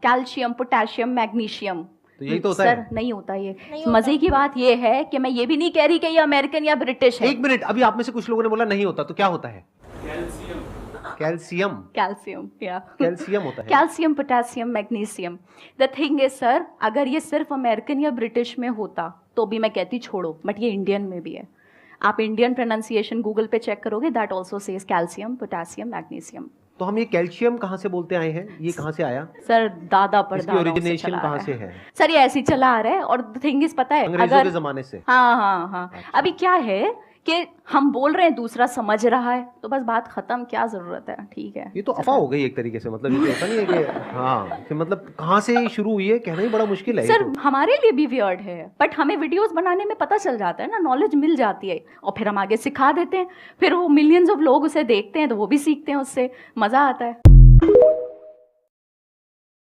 Calcium, potassium, magnesium. तो यही तो होता सर है। नहीं होता ये। मजे की बात ये है कि मैं ये भी नहीं कह रही कि ये अमेरिकन या ब्रिटिश है। एक मिनट, अभी आप में से कुछ लोगों ने बोला नहीं होता, तो क्या होता है? कैल्शियम। कैल्शियम या कैल्शियम होता है। Calcium, potassium, magnesium. The thing is sir, अगर ये सिर्फ अमेरिकन या ब्रिटिश में होता तो भी मैं कहती छोड़ो, बट ये इंडियन में भी है। आप इंडियन प्रोनाउंसिएशन गूगल पे चेक करोगे, that also says calcium, potassium, magnesium. तो हम ये कैल्शियम कहाँ से बोलते आए हैं? ये कहाँ से आया? सर दादा पर इसकी दादा ओरिजिनेशन कहाँ से है? सर ये ऐसे ही चला आ रहा है। और थिंग इज पता है, अंग्रेजों अगर के जमाने से। हाँ हाँ हाँ अच्छा। अभी क्या है कि हम बोल रहे हैं, दूसरा समझ रहा है, तो बस बात खत्म, क्या जरूरत है। ठीक है, ये तो अफवाह हो गई एक तरीके से, मतलब ये तो होता नहीं है कि हाँ कि मतलब कहाँ से शुरू हुई है, कहना ही बड़ा मुश्किल है। सर ये तो। हमारे लिए भी वियर्ड है, बट हमें वीडियोस बनाने में पता चल जाता है ना, नॉलेज मिल जाती है, और फिर हम आगे सिखा देते हैं, फिर वो मिलियंस ऑफ लोग उसे देखते हैं तो वो भी सीखते हैं, उससे मजा आता है।